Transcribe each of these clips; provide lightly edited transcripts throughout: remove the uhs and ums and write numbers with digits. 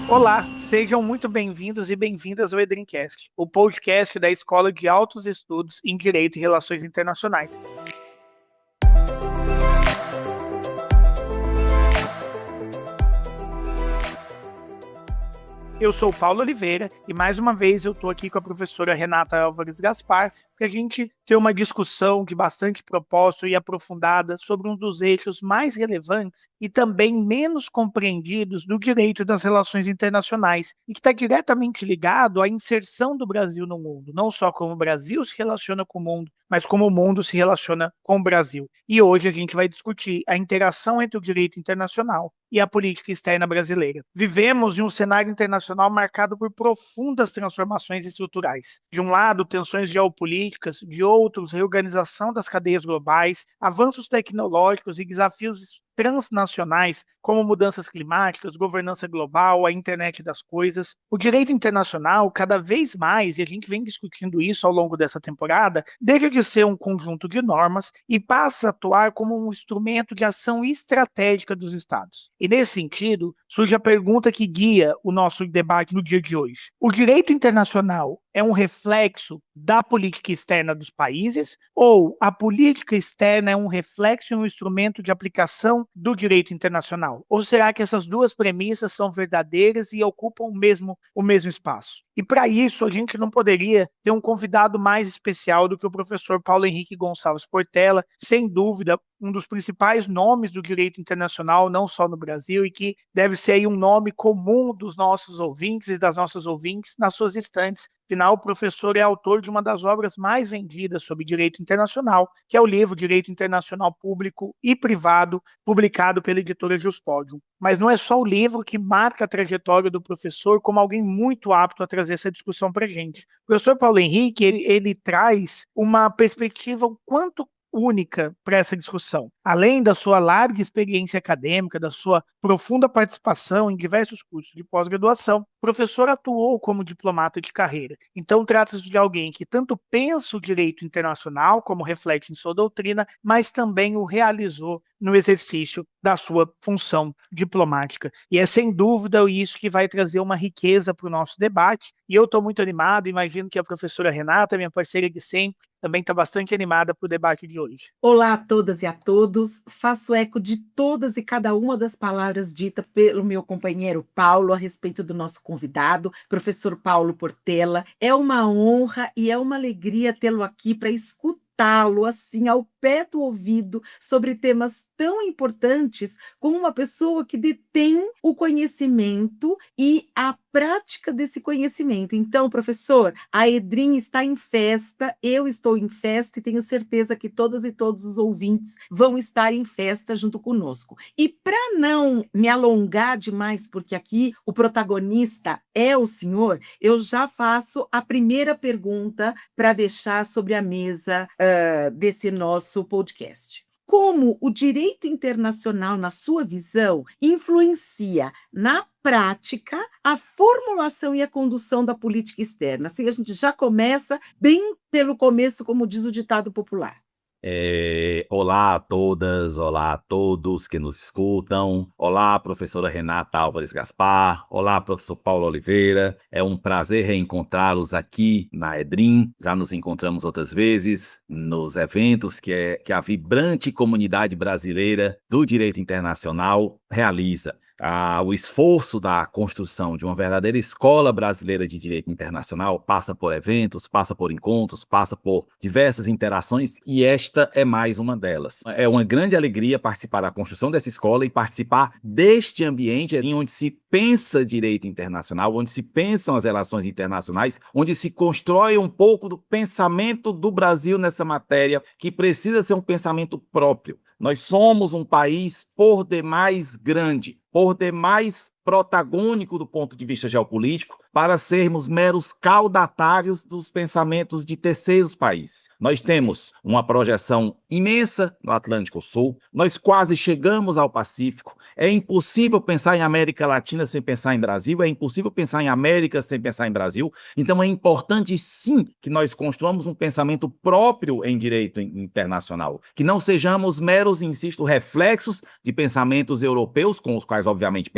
Olá, sejam muito bem-vindos e bem-vindas ao Edrincast, o podcast da Escola de Altos Estudos em Direito e Relações Internacionais. Eu sou o Paulo Oliveira e mais uma vez eu estou aqui com a professora Renata Álvares Gaspar para a gente ter uma discussão de bastante propósito e aprofundada sobre um dos eixos mais relevantes e também menos compreendidos do direito das relações internacionais e que está diretamente ligado à inserção do Brasil no mundo, não só como o Brasil se relaciona com o mundo, mas como o mundo se relaciona com o Brasil. E hoje a gente vai discutir a interação entre o direito internacional e a política externa brasileira. Vivemos em um cenário internacional marcado por profundas transformações estruturais. De um lado, tensões geopolíticas, de outros, reorganização das cadeias globais, avanços tecnológicos e desafios transnacionais, como mudanças climáticas, governança global, a internet das coisas. O direito internacional, cada vez mais, e a gente vem discutindo isso ao longo dessa temporada, deixa de ser um conjunto de normas e passa a atuar como um instrumento de ação estratégica dos Estados. E nesse sentido, surge a pergunta que guia o nosso debate no dia de hoje. O direito internacional é um reflexo da política externa dos países ou a política externa é um reflexo e um instrumento de aplicação do direito internacional? Ou será que essas duas premissas são verdadeiras e ocupam o mesmo espaço? E para isso, a gente não poderia ter um convidado mais especial do que o professor Paulo Henrique Gonçalves Portela, sem dúvida, um dos principais nomes do direito internacional, não só no Brasil, e que deve ser aí um nome comum dos nossos ouvintes e das nossas ouvintes nas suas estantes. Afinal, o professor é autor de uma das obras mais vendidas sobre direito internacional, que é o livro Direito Internacional Público e Privado, publicado pela editora Juspodium. Mas não é só o livro que marca a trajetória do professor como alguém muito apto a trazer essa discussão para a gente. O professor Paulo Henrique, ele traz uma perspectiva o quanto única para essa discussão. Além da sua larga experiência acadêmica, da sua profunda participação em diversos cursos de pós-graduação, o professor atuou como diplomata de carreira. Então, trata-se de alguém que tanto pensa o direito internacional, como reflete em sua doutrina, mas também o realizou no exercício da sua função diplomática. E é sem dúvida isso que vai trazer uma riqueza para o nosso debate. E eu estou muito animado, imagino que a professora Renata, minha parceira de sempre, também está bastante animada para o debate de hoje. Olá a todas e a todos, faço eco de todas e cada uma das palavras ditas pelo meu companheiro Paulo a respeito do nosso convidado, professor Paulo Portela. É uma honra e é uma alegria tê-lo aqui para escutá-lo assim ao pé do ouvido sobre temas tão importantes como uma pessoa que detém o conhecimento e a prática desse conhecimento. Então, professor, a Edrim está em festa, eu estou em festa e tenho certeza que todas e todos os ouvintes vão estar em festa junto conosco. E para não me alongar demais, porque aqui o protagonista é o senhor, eu já faço a primeira pergunta para deixar sobre a mesa desse nosso podcast. Como o direito internacional, na sua visão, influencia na prática a formulação e a condução da política externa? Assim, a gente já começa bem pelo começo, como diz o ditado popular. Olá a todas, olá a todos que nos escutam. Olá, professora Renata Álvares Gaspar. Olá, professor Paulo Oliveira. É um prazer reencontrá-los aqui na Edrim. Já nos encontramos outras vezes nos eventos que a vibrante comunidade brasileira do direito internacional realiza. O esforço da construção de uma verdadeira escola brasileira de direito internacional passa por eventos, passa por encontros, passa por diversas interações e esta é mais uma delas. É uma grande alegria participar da construção dessa escola e participar deste ambiente em onde se pensa direito internacional, onde se pensam as relações internacionais, onde se constrói um pouco do pensamento do Brasil nessa matéria, que precisa ser um pensamento próprio. Nós somos um país por demais grande, por demais protagônico do ponto de vista geopolítico para sermos meros caudatários dos pensamentos de terceiros países. Nós temos uma projeção imensa no Atlântico Sul, nós quase chegamos ao Pacífico, é impossível pensar em América Latina sem pensar em Brasil, é impossível pensar em América sem pensar em Brasil, então é importante sim que nós construamos um pensamento próprio em direito internacional, que não sejamos meros, insisto, reflexos de pensamentos europeus, com os quais obviamente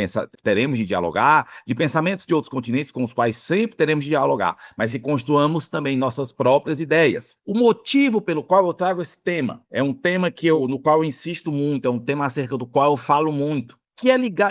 teremos de dialogar, de pensamentos de outros continentes com os quais sempre teremos de dialogar, mas que construamos também nossas próprias ideias. O motivo pelo qual eu trago esse tema é um tema no qual eu insisto muito, é um tema acerca do qual eu falo muito,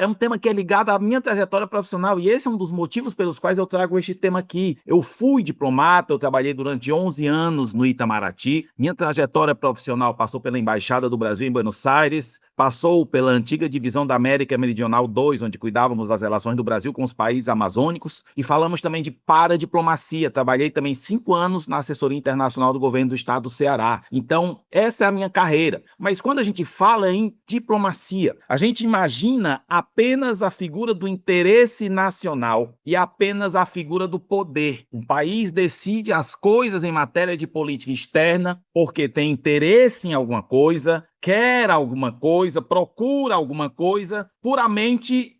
é um tema que é ligado à minha trajetória profissional, e esse é um dos motivos pelos quais eu trago este tema aqui. Eu fui diplomata, eu trabalhei durante 11 anos no Itamaraty, minha trajetória profissional passou pela Embaixada do Brasil em Buenos Aires, passou pela antiga Divisão da América Meridional 2, onde cuidávamos das relações do Brasil com os países amazônicos, e falamos também de paradiplomacia. Trabalhei também 5 anos na assessoria internacional do governo do estado do Ceará. Então, essa é a minha carreira. Mas quando a gente fala em diplomacia, a gente imagina apenas a figura do interesse nacional e apenas a figura do poder. Um país decide as coisas em matéria de política externa porque tem interesse em alguma coisa, quer alguma coisa, procura alguma coisa, puramente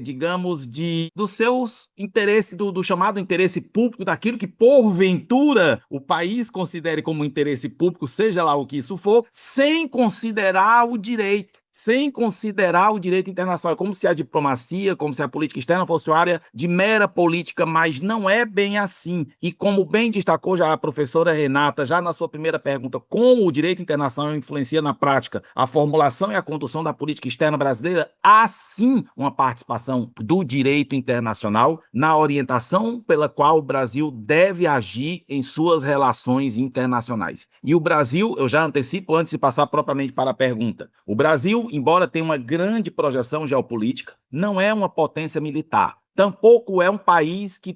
digamos, dos seus interesses, do chamado interesse público, daquilo que porventura o país considere como interesse público, seja lá o que isso for, sem considerar o direito. Sem considerar o direito internacional, como se a diplomacia, como se a política externa fosse uma área de mera política, mas não é bem assim. E como bem destacou já a professora Renata, já na sua primeira pergunta, como o direito internacional influencia na prática a formulação e a condução da política externa brasileira, há sim uma participação do direito internacional na orientação pela qual o Brasil deve agir em suas relações internacionais. E o Brasil, eu já antecipo antes de passar propriamente para a pergunta, o Brasil, embora tenha uma grande projeção geopolítica, não é uma potência militar. Tampouco é um país que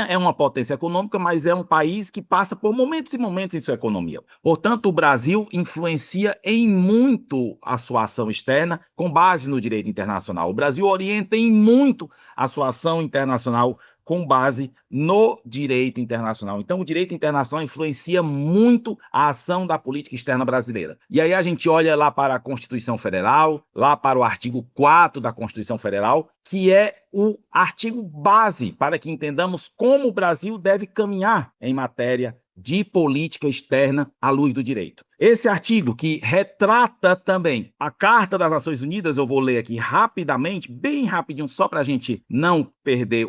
é uma potência econômica, mas é um país que passa por momentos e momentos em sua economia. Portanto, o Brasil influencia em muito a sua ação externa com base no direito internacional. O Brasil orienta em muito a sua ação internacional com base no direito internacional. Então, o direito internacional influencia muito a ação da política externa brasileira. E aí a gente olha lá para a Constituição Federal, lá para o artigo 4 da Constituição Federal, que é o artigo base para que entendamos como o Brasil deve caminhar em matéria de política externa à luz do direito. Esse artigo que retrata também a Carta das Nações Unidas, eu vou ler aqui rapidamente, bem rapidinho, só para a gente não perder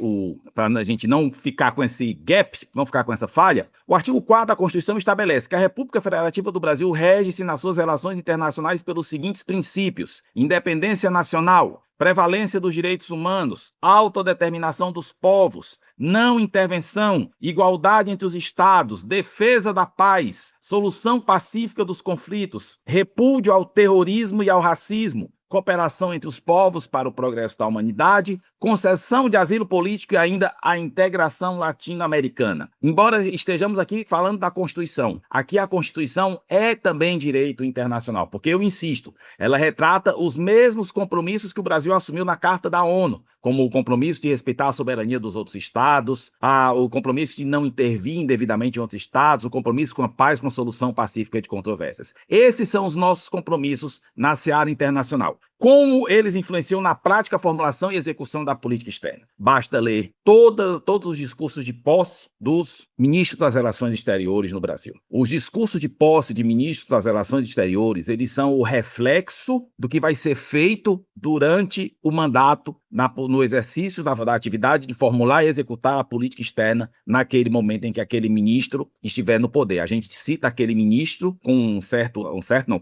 para a gente não ficar com esse gap, não ficar com essa falha. O artigo 4 da Constituição estabelece que a República Federativa do Brasil rege-se nas suas relações internacionais pelos seguintes princípios: independência nacional, prevalência dos direitos humanos, autodeterminação dos povos, não intervenção, igualdade entre os estados, defesa da paz, solução pacífica dos conflitos, repúdio ao terrorismo e ao racismo, cooperação entre os povos para o progresso da humanidade, concessão de asilo político e ainda a integração latino-americana. Embora estejamos aqui falando da Constituição, aqui a Constituição é também direito internacional, porque eu insisto, ela retrata os mesmos compromissos que o Brasil assumiu na Carta da ONU, como o compromisso de respeitar a soberania dos outros estados, o compromisso de não intervir indevidamente em outros estados, o compromisso com a paz, com a solução pacífica de controvérsias. Esses são os nossos compromissos na seara internacional. Como eles influenciam na prática a formulação e execução da política externa? Basta ler todos os discursos de posse dos ministros das Relações Exteriores no Brasil. Os discursos de posse de ministros das Relações Exteriores, eles são o reflexo do que vai ser feito durante o mandato, no exercício da atividade de formular e executar a política externa naquele momento em que aquele ministro estiver no poder. A gente cita aquele ministro com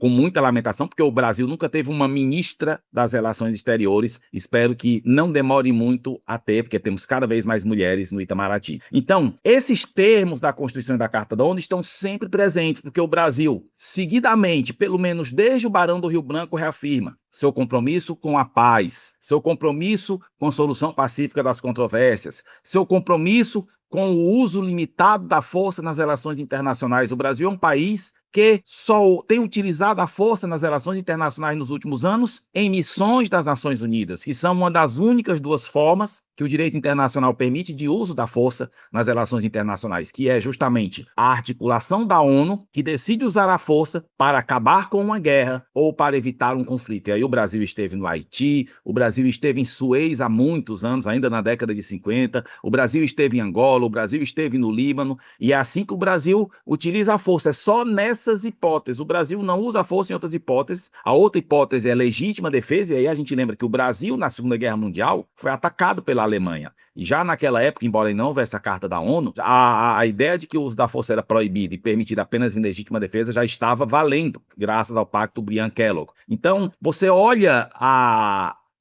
muita lamentação, porque o Brasil nunca teve uma ministra das Relações Exteriores. Espero que não demore muito a ter, porque temos cada vez mais mulheres no Itamaraty. Então, esses termos da Constituição e da Carta da ONU estão sempre presentes, porque o Brasil, seguidamente, pelo menos desde o Barão do Rio Branco, reafirma seu compromisso com a paz, seu compromisso com a solução pacífica das controvérsias, seu compromisso com o uso limitado da força nas relações internacionais. O Brasil é um país que só tem utilizado a força nas relações internacionais nos últimos anos em missões das Nações Unidas, que são uma das únicas duas formas que o direito internacional permite de uso da força nas relações internacionais, que é justamente a articulação da ONU, que decide usar a força para acabar com uma guerra ou para evitar um conflito. E aí o Brasil esteve no Haiti, o Brasil esteve em Suez há muitos anos, ainda na década de 50, o Brasil esteve em Angola, o Brasil esteve no Líbano, e é assim que o Brasil utiliza a força. É só nessas hipóteses. O Brasil não usa a força em outras hipóteses. A outra hipótese é legítima defesa, e aí a gente lembra que o Brasil, na Segunda Guerra Mundial, foi atacado pela Alemanha. E já naquela época, embora não houvesse a Carta da ONU, a ideia de que o uso da força era proibido e permitido apenas em legítima defesa já estava valendo, graças ao Pacto Briand-Kellogg. Então, você olha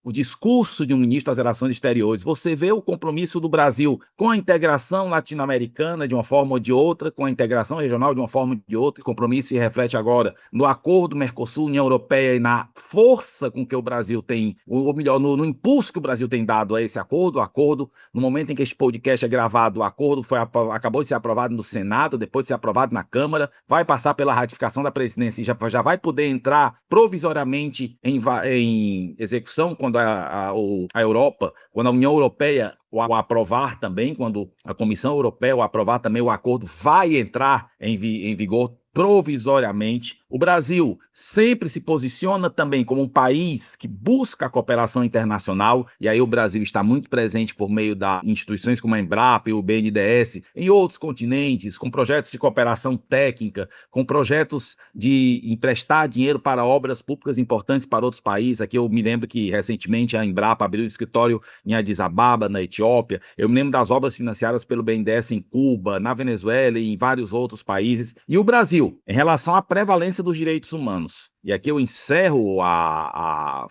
o discurso de um ministro das Relações Exteriores, você vê o compromisso do Brasil com a integração latino-americana de uma forma ou de outra, com a integração regional de uma forma ou de outra. O compromisso se reflete agora no acordo Mercosul-União Europeia e na força com que o Brasil tem, ou melhor, no impulso que o Brasil tem dado a esse acordo. O acordo, no momento em que este podcast é gravado, o acordo acabou de ser aprovado no Senado, depois de ser aprovado na Câmara, vai passar pela ratificação da presidência e já vai poder entrar provisoriamente em execução quando a Europa, quando a União Europeia o aprovar também, quando a Comissão Europeia o aprovar também, o acordo vai entrar em vigor provisoriamente. O Brasil sempre se posiciona também como um país que busca a cooperação internacional, e aí o Brasil está muito presente por meio das instituições como a Embrapa e o BNDES em outros continentes, com projetos de cooperação técnica, com projetos de emprestar dinheiro para obras públicas importantes para outros países. Aqui eu me lembro que recentemente a Embrapa abriu um escritório em Addis Ababa, na Etiópia. Eu me lembro das obras financiadas pelo BNDES em Cuba, na Venezuela e em vários outros países. E o Brasil, em relação à prevalência dos direitos humanos. E aqui eu encerro a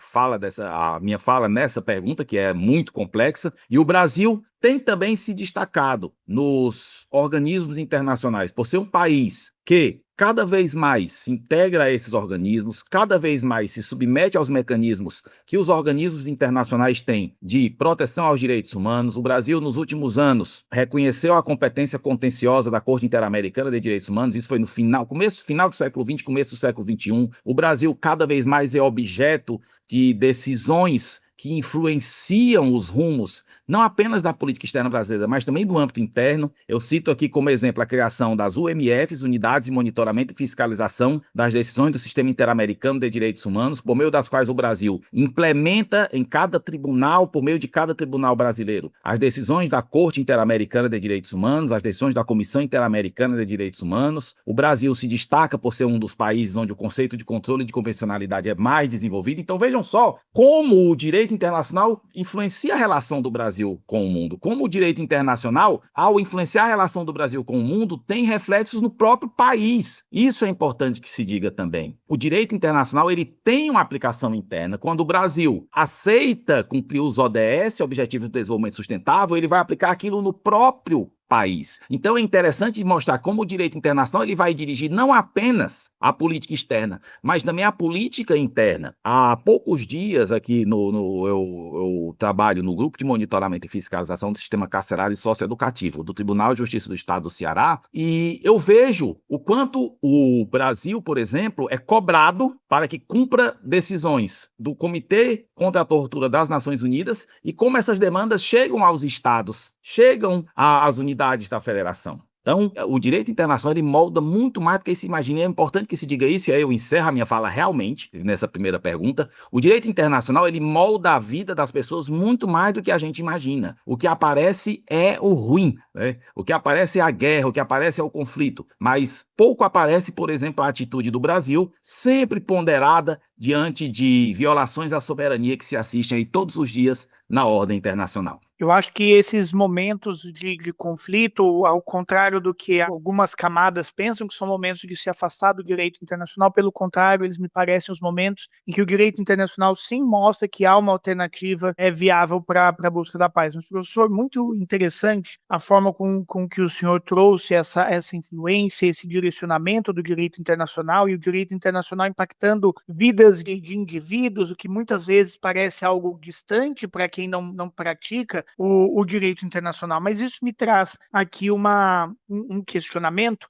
minha fala nessa pergunta, que é muito complexa. E o Brasil tem também se destacado nos organismos internacionais por ser um país que cada vez mais se integra a esses organismos, cada vez mais se submete aos mecanismos que os organismos internacionais têm de proteção aos direitos humanos. O Brasil, nos últimos anos, reconheceu a competência contenciosa da Corte Interamericana de Direitos Humanos. Isso foi no final do século XX, começo do século XXI. O Brasil cada vez mais é objeto de decisões que influenciam os rumos não apenas da política externa brasileira, mas também do âmbito interno. Eu cito aqui como exemplo a criação das UMFs, Unidades de Monitoramento e Fiscalização das Decisões do Sistema Interamericano de Direitos Humanos, por meio das quais o Brasil implementa em cada tribunal, por meio de cada tribunal brasileiro, as decisões da Corte Interamericana de Direitos Humanos, as decisões da Comissão Interamericana de Direitos Humanos. O Brasil se destaca por ser um dos países onde o conceito de controle de convencionalidade é mais desenvolvido. Então vejam só como o direito internacional influencia a relação do Brasil com o mundo. Como o direito internacional, ao influenciar a relação do Brasil com o mundo, tem reflexos no próprio país. Isso é importante que se diga também. O direito internacional, ele tem uma aplicação interna. Quando o Brasil aceita cumprir os ODS, Objetivos de Desenvolvimento Sustentável, ele vai aplicar aquilo no próprio país. Então é interessante mostrar como o direito internacional ele vai dirigir não apenas a política externa, mas também a política interna. Há poucos dias aqui eu trabalho no Grupo de Monitoramento e Fiscalização do Sistema Carcerário e Socioeducativo do Tribunal de Justiça do Estado do Ceará, e eu vejo o quanto o Brasil, por exemplo, é cobrado para que cumpra decisões do Comitê contra a Tortura das Nações Unidas e como essas demandas chegam aos estados, chegam às unidades da federação. Então, o direito internacional ele molda muito mais do que se imagina. É importante que se diga isso, e aí eu encerro a minha fala realmente nessa primeira pergunta. O direito internacional ele molda a vida das pessoas muito mais do que a gente imagina. O que aparece é o ruim, né? O que aparece é a guerra, o que aparece é o conflito. Mas pouco aparece, por exemplo, a atitude do Brasil, sempre ponderada diante de violações à soberania que se assistem aí todos os dias na ordem internacional. Eu acho que esses momentos de conflito, ao contrário do que algumas camadas pensam que são momentos de se afastar do direito internacional, pelo contrário, eles me parecem os momentos em que o direito internacional sim mostra que há uma alternativa viável para a busca da paz. Mas, professor, muito interessante a forma com que o senhor trouxe essa influência, esse direcionamento do direito internacional e o direito internacional impactando vidas vidas de indivíduos, o que muitas vezes parece algo distante para quem não pratica o direito internacional. Mas isso me traz aqui um questionamento.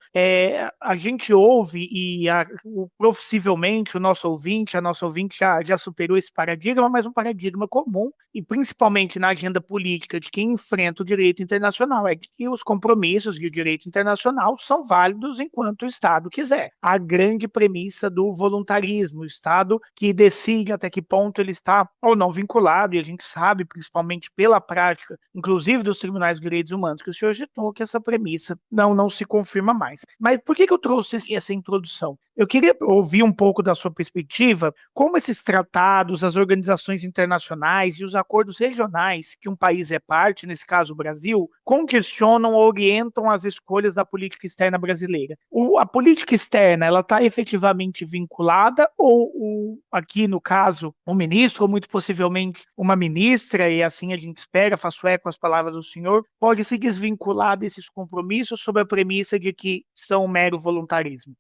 A gente ouve possivelmente o nosso ouvinte, a nossa ouvinte já superou esse paradigma, mas um paradigma comum, e principalmente na agenda política de quem enfrenta o direito internacional, é de que os compromissos de direito internacional são válidos enquanto o Estado quiser. A grande premissa do voluntarismo, o Estado que decide até que ponto ele está ou não vinculado, e a gente sabe, principalmente pela prática, inclusive dos tribunais de direitos humanos, que o senhor citou, que essa premissa não se confirma mais. Mas por que eu trouxe essa introdução? Eu queria ouvir um pouco da sua perspectiva, como esses tratados, as organizações internacionais e os acordos regionais que um país é parte, nesse caso o Brasil, condicionam ou orientam as escolhas da política externa brasileira. A política externa, ela está efetivamente vinculada ou, aqui no caso, um ministro, ou muito possivelmente uma ministra, e assim a gente espera, faço eco às palavras do senhor, pode se desvincular desses compromissos sob a premissa de que são um mero voluntarismo?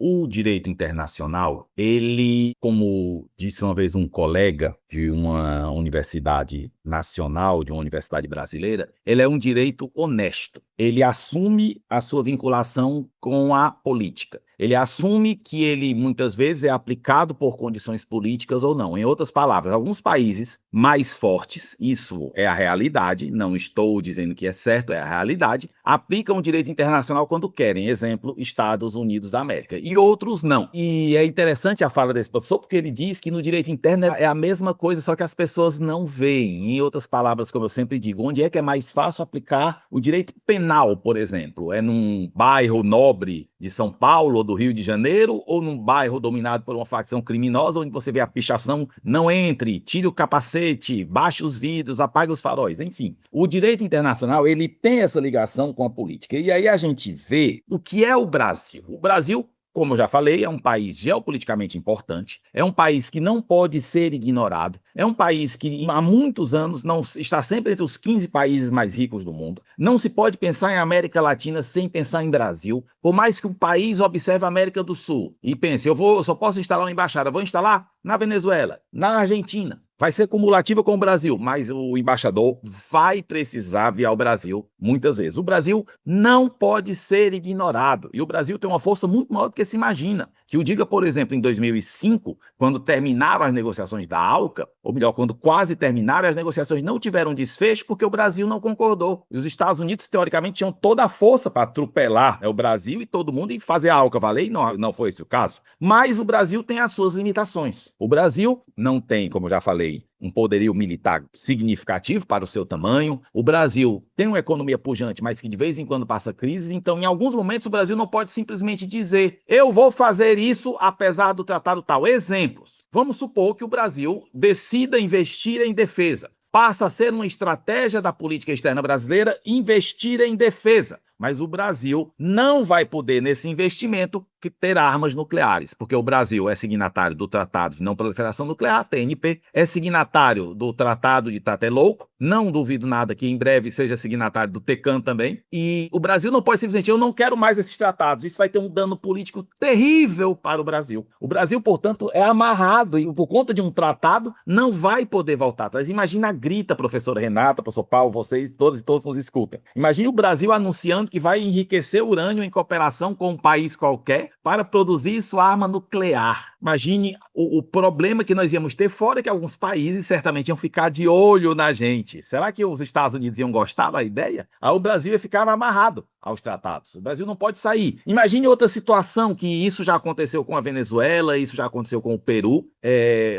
O direito internacional, ele, como disse uma vez um colega de uma universidade nacional, de uma universidade brasileira, ele é um direito honesto. Ele assume a sua vinculação com a política. Ele assume que ele, muitas vezes, é aplicado por condições políticas ou não. Em outras palavras, alguns países mais fortes, isso é a realidade, não estou dizendo que é certo, é a realidade, aplicam o direito internacional quando querem. Exemplo, Estados Unidos da América. E outros não. E é interessante a fala desse professor, porque ele diz que no direito interno é a mesma coisa, só que as pessoas não veem. Em outras palavras, como eu sempre digo, onde é que é mais fácil aplicar o direito penal, por exemplo? É num bairro nobre de São Paulo ou do Rio de Janeiro, ou num bairro dominado por uma facção criminosa, onde você vê a pichação, não entre, tire o capacete, baixe os vidros, apague os faróis, enfim. O direito internacional, ele tem essa ligação com a política. E aí a gente vê o que é o Brasil. O Brasil, como eu já falei, é um país geopoliticamente importante, é um país que não pode ser ignorado, é um país que há muitos anos não está sempre entre os 15 países mais ricos do mundo. Não se pode pensar em América Latina sem pensar em Brasil, por mais que um país observe a América do Sul e pense, eu só posso instalar uma embaixada, vou instalar na Venezuela, na Argentina. Vai ser cumulativa com o Brasil, mas o embaixador vai precisar vir ao Brasil muitas vezes. O Brasil não pode ser ignorado. E o Brasil tem uma força muito maior do que se imagina. Que o diga, por exemplo, em 2005, quando terminaram as negociações da ALCA, ou melhor, quando quase terminaram, as negociações não tiveram desfecho porque o Brasil não concordou. E os Estados Unidos, teoricamente, tinham toda a força para atropelar o Brasil e todo mundo e fazer a ALCA valer, e não foi esse o caso. Mas o Brasil tem as suas limitações. O Brasil não tem, como eu já falei, um poderio militar significativo para o seu tamanho. O Brasil tem uma economia pujante, mas que de vez em quando passa crises. Então, em alguns momentos, o Brasil não pode simplesmente dizer eu vou fazer isso apesar do tratado tal. Exemplos. Vamos supor que o Brasil decida investir em defesa. Passa a ser uma estratégia da política externa brasileira investir em defesa. Mas o Brasil não vai poder, nesse investimento, ter armas nucleares, porque o Brasil é signatário do Tratado de Não Proliferação Nuclear, TNP, é signatário do Tratado de Tlatelolco, não duvido nada que em breve seja signatário do TECAN também, e o Brasil não pode simplesmente, eu não quero mais esses tratados, isso vai ter um dano político terrível para o Brasil. O Brasil, portanto, é amarrado e por conta de um tratado não vai poder voltar atrás. Imagina a grita, professora Renata, professor Paulo, vocês todos e todos nos escutam. Imagine o Brasil anunciando que vai enriquecer urânio em cooperação com um país qualquer para produzir sua arma nuclear. Imagine o problema que nós íamos ter, fora que alguns países certamente iam ficar de olho na gente. Será que os Estados Unidos iam gostar da ideia? Aí o Brasil ia ficar amarrado aos tratados. O Brasil não pode sair. Imagine outra situação, que isso já aconteceu com a Venezuela, isso já aconteceu com o Peru.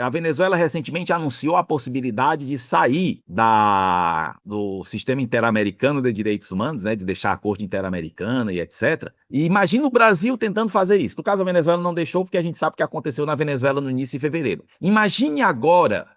A Venezuela recentemente anunciou a possibilidade de sair do sistema interamericano de direitos humanos, né, de deixar a Corte Interamericana e etc. E imagina o Brasil tentando fazer isso. No caso, a Venezuela não deixou, porque a gente sabe o que aconteceu na Venezuela no início de fevereiro. Imagine agora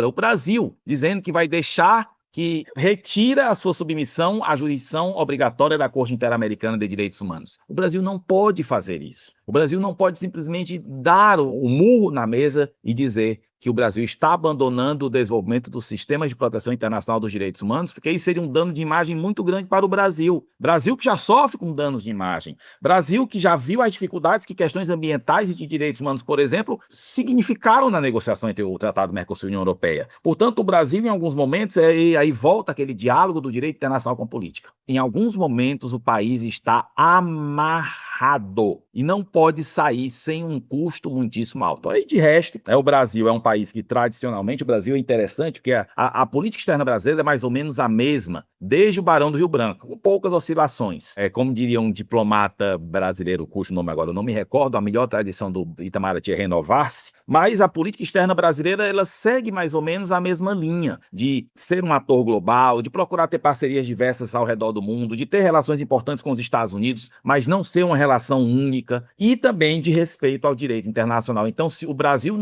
o Brasil dizendo que vai deixar que retira a sua submissão à jurisdição obrigatória da Corte Interamericana de Direitos Humanos. O Brasil não pode fazer isso. O Brasil não pode simplesmente dar o murro na mesa e dizer que o Brasil está abandonando o desenvolvimento dos sistemas de proteção internacional dos direitos humanos, porque isso seria um dano de imagem muito grande para o Brasil. Brasil que já sofre com danos de imagem. Brasil que já viu as dificuldades que questões ambientais e de direitos humanos, por exemplo, significaram na negociação entre o Tratado Mercosul e a União Europeia. Portanto, o Brasil, em alguns momentos, aí volta aquele diálogo do direito internacional com a política. Em alguns momentos, o país está amarrado e não pode sair sem um custo muitíssimo alto. Aí, de resto, o Brasil é um país que, tradicionalmente, o Brasil é interessante, porque a política externa brasileira é mais ou menos a mesma, desde o Barão do Rio Branco, com poucas oscilações. Como diria um diplomata brasileiro, cujo nome agora eu não me recordo, a melhor tradição do Itamaraty é renovar-se, mas a política externa brasileira, ela segue mais ou menos a mesma linha, de ser um ator global, de procurar ter parcerias diversas ao redor do mundo, de ter relações importantes com os Estados Unidos, mas não ser uma relação única, e também de respeito ao direito internacional. Então, se o Brasil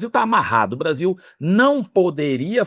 está amarrado, o Brasil não poderia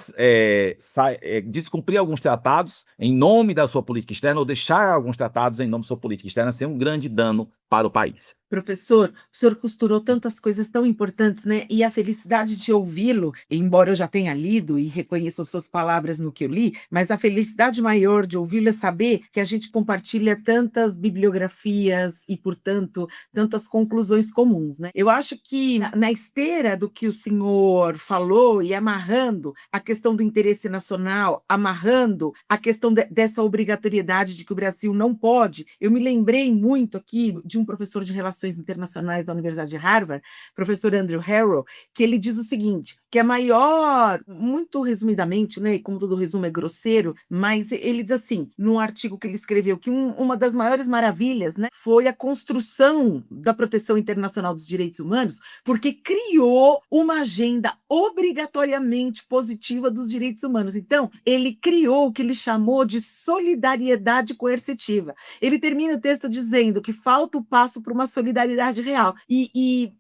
descumprir alguns tratados em nome da sua política externa ou deixar alguns tratados em nome da sua política externa sem um grande dano para o país. Professor, o senhor costurou tantas coisas tão importantes, né? E a felicidade de ouvi-lo, embora eu já tenha lido e reconheço suas palavras no que eu li, mas a felicidade maior de ouvi-lo é saber que a gente compartilha tantas bibliografias e, portanto, tantas conclusões comuns, né? Eu acho que na esteira do que o senhor falou e amarrando a questão do interesse nacional, amarrando a questão dessa obrigatoriedade de que o Brasil não pode, eu me lembrei muito aqui de um professor de Relações Internacionais da Universidade de Harvard, professor Andrew Harrell, que ele diz o seguinte, que a maior, muito resumidamente, né, e como todo resumo é grosseiro, mas ele diz assim, num artigo que ele escreveu, que uma das maiores maravilhas, né, foi a construção da proteção internacional dos direitos humanos, porque criou uma agenda obrigatoriamente positiva dos direitos humanos. Então, ele criou o que ele chamou de solidariedade coercitiva. Ele termina o texto dizendo que falta o passo para uma solidariedade real. E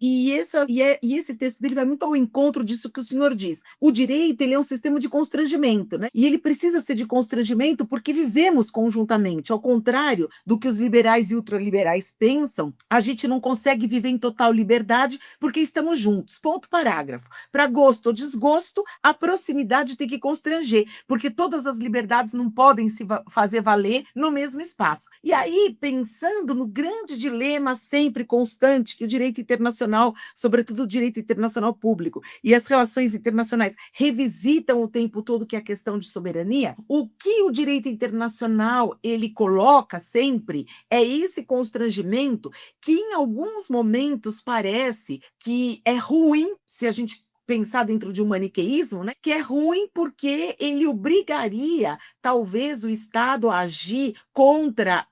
esse texto dele vai muito ao encontro disso que o senhor diz. O direito, ele é um sistema de constrangimento, né? E ele precisa ser de constrangimento porque vivemos conjuntamente. Ao contrário do que os liberais e ultraliberais pensam, a gente não consegue viver em total liberdade porque estamos juntos. Ponto, parágrafo. Para gosto ou desgosto, a proximidade tem que constranger, porque todas as liberdades não podem se fazer valer no mesmo espaço. E aí, pensando no grande dilema sempre constante que o direito internacional, sobretudo o direito internacional público e as relações internacionais revisitam o tempo todo, que é a questão de soberania, o que o direito internacional ele coloca sempre é esse constrangimento que em alguns momentos parece que é ruim, se a gente pensar dentro de um maniqueísmo, né, que é ruim porque ele obrigaria, talvez, o Estado a agir contra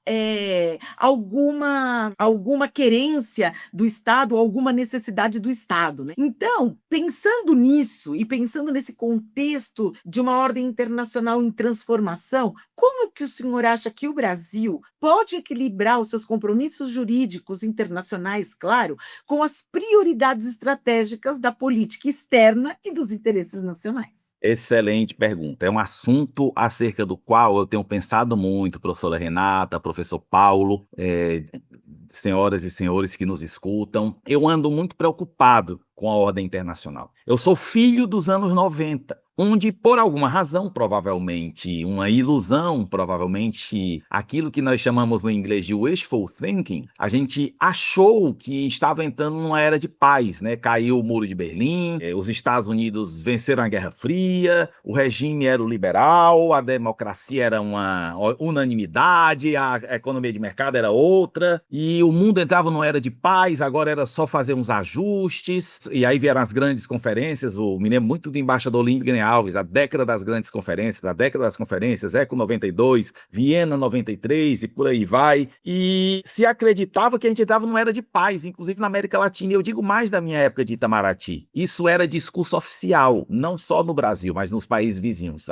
alguma querência do Estado, alguma necessidade do Estado, né? Então, pensando nisso e pensando nesse contexto de uma ordem internacional em transformação, como que o senhor acha que o Brasil pode equilibrar os seus compromissos jurídicos internacionais, claro, com as prioridades estratégicas da política externa e dos interesses nacionais? Excelente pergunta. É um assunto acerca do qual eu tenho pensado muito, professora Renata, professor Paulo, senhoras e senhores que nos escutam. Eu ando muito preocupado com a ordem internacional. Eu sou filho dos anos 90, onde, por alguma razão, provavelmente uma ilusão, provavelmente aquilo que nós chamamos no inglês de wishful thinking, a gente achou que estava entrando numa era de paz, né? Caiu o Muro de Berlim, os Estados Unidos venceram a Guerra Fria, o regime era o liberal, a democracia era uma unanimidade, a economia de mercado era outra, e o mundo entrava numa era de paz, agora era só fazer uns ajustes, e aí vieram as grandes conferências, me lembro muito do embaixador Lindgren Alves, a década das grandes conferências, Eco 92, Viena 93 e por aí vai, e se acreditava que a gente estava numa era de paz, inclusive na América Latina, e eu digo mais da minha época de Itamaraty, isso era discurso oficial, não só no Brasil, mas nos países vizinhos,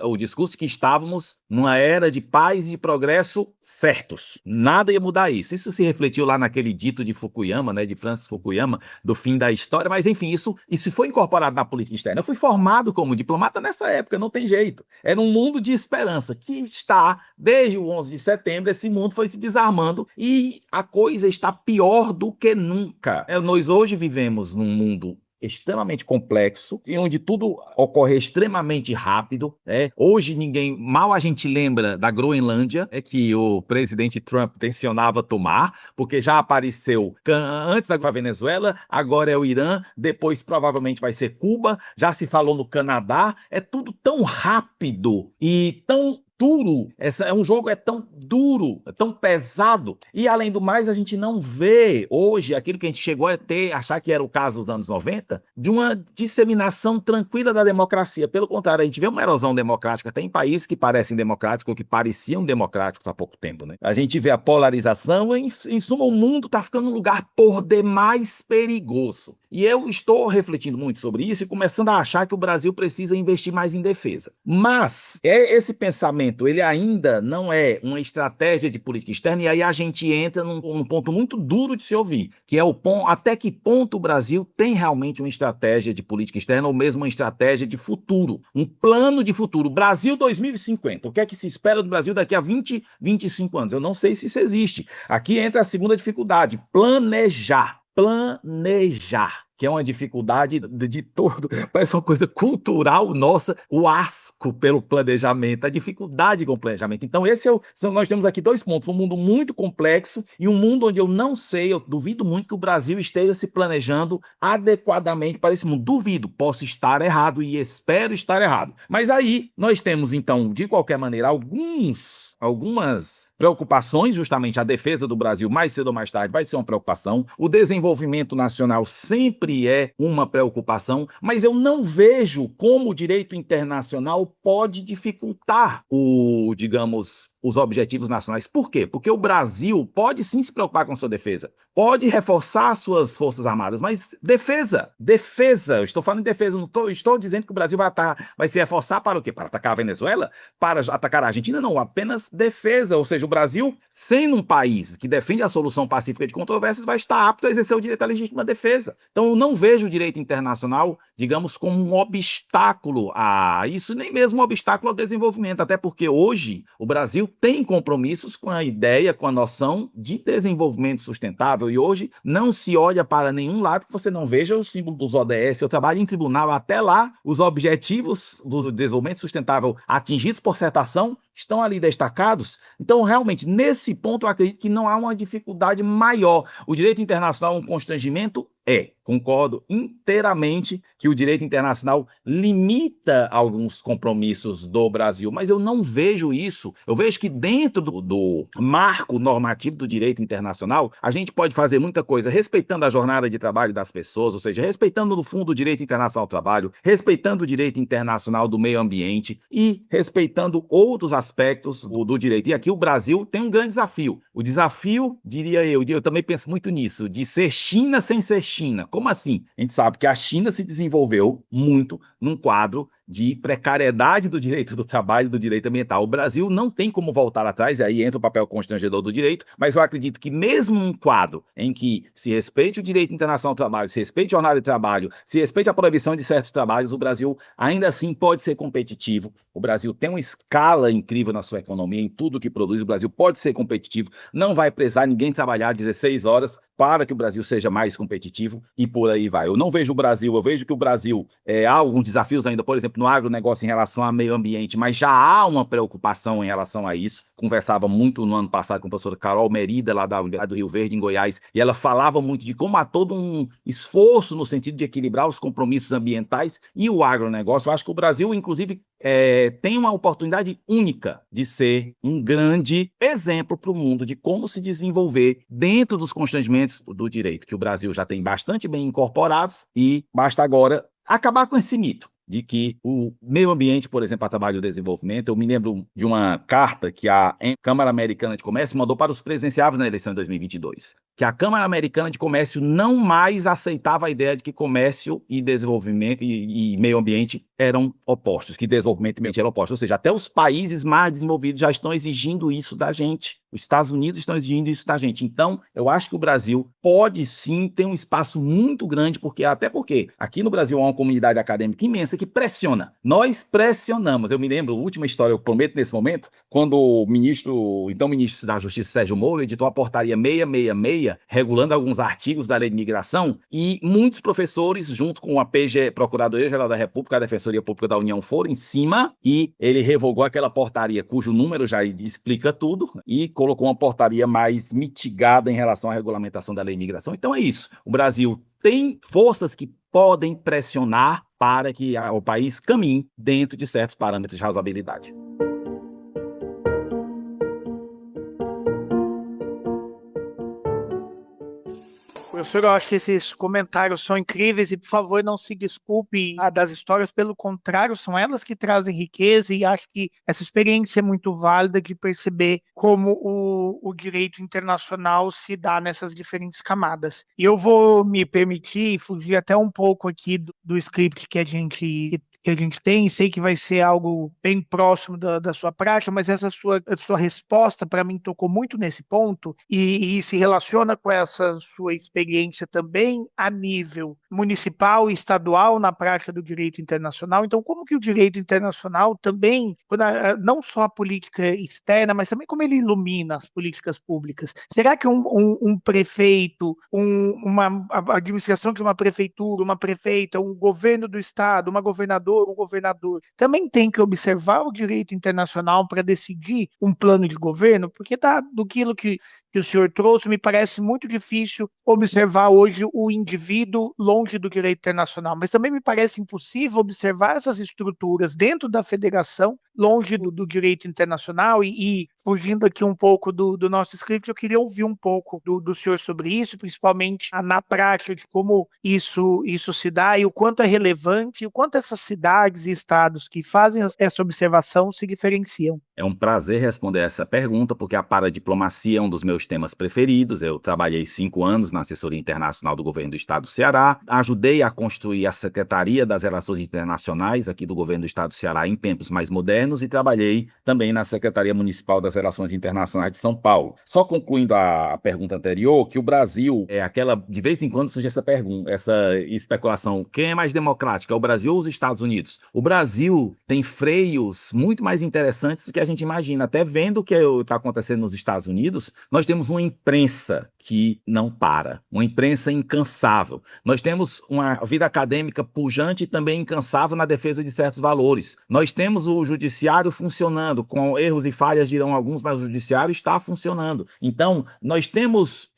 o discurso que estávamos numa era de paz e de progresso certos, nada ia mudar isso se refletiu lá naquele dito de Fukuyama, né, de Francis Fukuyama, do fim da história, mas enfim, isso foi incorporado na política externa. Eu fui formado como diplomata nessa época, não tem jeito. Era um mundo de esperança que está, desde o 11 de setembro, esse mundo foi se desarmando e a coisa está pior do que nunca. Nós hoje vivemos num mundo extremamente complexo e onde tudo ocorre extremamente rápido, né? Hoje mal a gente lembra da Groenlândia, que o presidente Trump tensionava tomar, porque já apareceu antes da Venezuela, agora é o Irã, depois provavelmente vai ser Cuba, já se falou no Canadá, é tudo tão rápido e tão duro, um jogo tão duro, é tão pesado, e além do mais a gente não vê hoje aquilo que a gente chegou a achar que era o caso dos anos 90, de uma disseminação tranquila da democracia. Pelo contrário, a gente vê uma erosão democrática até em países que parecem democráticos, ou que pareciam democráticos há pouco tempo, né? A gente vê a polarização, em suma o mundo está ficando um lugar por demais perigoso. E eu estou refletindo muito sobre isso e começando a achar que o Brasil precisa investir mais em defesa. Mas esse pensamento ele ainda não é uma estratégia de política externa, e aí a gente entra num ponto muito duro de se ouvir, que é o ponto, até que ponto o Brasil tem realmente uma estratégia de política externa ou mesmo uma estratégia de futuro, um plano de futuro. Brasil 2050, o que é que se espera do Brasil daqui a 20, 25 anos? Eu não sei se isso existe. Aqui entra a segunda dificuldade, planejar, que é uma dificuldade de todo, parece uma coisa cultural nossa, o asco pelo planejamento, a dificuldade com o planejamento. Então nós temos aqui dois pontos, um mundo muito complexo e um mundo onde eu não sei, eu duvido muito que o Brasil esteja se planejando adequadamente para esse mundo. Duvido, posso estar errado e espero estar errado. Mas aí nós temos então, de qualquer maneira, algumas preocupações, justamente a defesa do Brasil mais cedo ou mais tarde vai ser uma preocupação, o desenvolvimento nacional sempre é uma preocupação, mas eu não vejo como o direito internacional pode dificultar os objetivos nacionais. Por quê? Porque o Brasil pode sim se preocupar com sua defesa, pode reforçar suas forças armadas, mas defesa, eu estou falando em defesa, não estou dizendo que o Brasil vai se reforçar para o quê? Para atacar a Venezuela? Para atacar a Argentina? Não, apenas defesa, ou seja, o Brasil, sendo um país que defende a solução pacífica de controvérsias, vai estar apto a exercer o direito à legítima defesa. Então, eu não vejo o direito internacional, digamos, como um obstáculo a isso, nem mesmo um obstáculo ao desenvolvimento, até porque hoje o Brasil tem compromissos com a ideia, com a noção de desenvolvimento sustentável, e hoje não se olha para nenhum lado que você não veja o símbolo dos ODS. Eu trabalho em tribunal, até lá os objetivos do desenvolvimento sustentável atingidos por certa ação estão ali destacados. Então, realmente, nesse ponto, eu acredito que não há uma dificuldade maior. O direito internacional é um constrangimento? Concordo inteiramente que o direito internacional limita alguns compromissos do Brasil, mas eu não vejo isso. Eu vejo que dentro do marco normativo do direito internacional, a gente pode fazer muita coisa respeitando a jornada de trabalho das pessoas, ou seja, respeitando no fundo o direito internacional do trabalho, respeitando o direito internacional do meio ambiente e respeitando outros aspectos do direito. E aqui o Brasil tem um grande desafio. O desafio, diria eu também penso muito nisso, de ser China sem ser China. Como assim? A gente sabe que a China se desenvolveu muito num quadro de precariedade do direito do trabalho e do direito ambiental. O Brasil não tem como voltar atrás, e aí entra o papel constrangedor do direito, mas eu acredito que mesmo num quadro em que se respeite o direito internacional do trabalho, se respeite a jornada de trabalho, se respeite a proibição de certos trabalhos, o Brasil ainda assim pode ser competitivo. O Brasil tem uma escala incrível na sua economia, em tudo que produz. O Brasil pode ser competitivo, não vai precisar ninguém trabalhar 16 horas para que o Brasil seja mais competitivo e por aí vai. Eu não vejo o Brasil, eu vejo que o Brasil há alguns desafios ainda, por exemplo, no agronegócio em relação ao meio ambiente, mas já há uma preocupação em relação a isso. Conversava muito no ano passado com a professora Carol Merida, lá do Rio Verde, em Goiás, e ela falava muito de como há todo um esforço no sentido de equilibrar os compromissos ambientais e o agronegócio. Eu acho que o Brasil, inclusive, tem uma oportunidade única de ser um grande exemplo para o mundo de como se desenvolver dentro dos constrangimentos do direito, que o Brasil já tem bastante bem incorporados, e basta agora acabar com esse mito de que o meio ambiente, por exemplo, trabalho e desenvolvimento. Eu me lembro de uma carta que a Câmara Americana de Comércio mandou para os presidenciáveis na eleição de 2022. que a Câmara Americana de Comércio não mais aceitava a ideia de que comércio e desenvolvimento e meio ambiente eram opostos, que desenvolvimento e meio ambiente eram opostos. Ou seja, até os países mais desenvolvidos já estão exigindo isso da gente. Os Estados Unidos estão exigindo isso da gente. Então, eu acho que o Brasil pode sim ter um espaço muito grande, até porque aqui no Brasil há uma comunidade acadêmica imensa que pressiona. Nós pressionamos. Eu me lembro, a última história, eu prometo nesse momento, quando o então ministro da Justiça, Sérgio Moro, editou a portaria 666, regulando alguns artigos da Lei de Migração, e muitos professores, junto com a PG, Procuradoria-Geral da República, a Defensoria Pública da União, foram em cima, e ele revogou aquela portaria, cujo número já explica tudo, e colocou uma portaria mais mitigada em relação à regulamentação da Lei de Migração. Então é isso. O Brasil tem forças que podem pressionar para que o país caminhe dentro de certos parâmetros de razoabilidade. Professor, eu acho que esses comentários são incríveis e, por favor, não se desculpe das histórias, pelo contrário, são elas que trazem riqueza e acho que essa experiência é muito válida de perceber como o direito internacional se dá nessas diferentes camadas. E eu vou me permitir fugir até um pouco aqui do script que a gente tem, sei que vai ser algo bem próximo da sua prática, mas essa sua resposta para mim tocou muito nesse ponto e se relaciona com essa sua experiência também a nível municipal e estadual na prática do direito internacional. Então, como que o direito internacional também, não só a política externa, mas também como ele ilumina as políticas públicas? Será que um prefeito, a administração de uma prefeitura, uma prefeita, um governo do estado, uma governadora, um governador, também tem que observar o direito internacional para decidir um plano de governo? Porque do que o senhor trouxe, me parece muito difícil observar hoje o indivíduo longe do direito internacional, mas também me parece impossível observar essas estruturas dentro da federação longe do direito internacional e fugindo aqui um pouco do nosso script, eu queria ouvir um pouco do senhor sobre isso, principalmente na prática de como isso se dá e o quanto é relevante e o quanto essas cidades e estados que fazem essa observação se diferenciam. É um prazer responder essa pergunta, porque a paradiplomacia é um dos meus temas preferidos. Eu trabalhei 5 anos na assessoria internacional do governo do estado do Ceará, ajudei a construir a Secretaria das Relações Internacionais aqui do governo do estado do Ceará em tempos mais modernos e trabalhei também na Secretaria Municipal das Relações Internacionais de São Paulo. Só concluindo a pergunta anterior, que o Brasil de vez em quando surge essa especulação, quem é mais democrático, é o Brasil ou os Estados Unidos? O Brasil tem freios muito mais interessantes do que a gente imagina. Até vendo o que está acontecendo nos Estados Unidos, nós temos uma imprensa que não para, uma imprensa incansável. Nós temos uma vida acadêmica pujante e também incansável na defesa de certos valores. Nós temos o judiciário funcionando, com erros e falhas dirão alguns, mas o judiciário está funcionando. Então, nós temos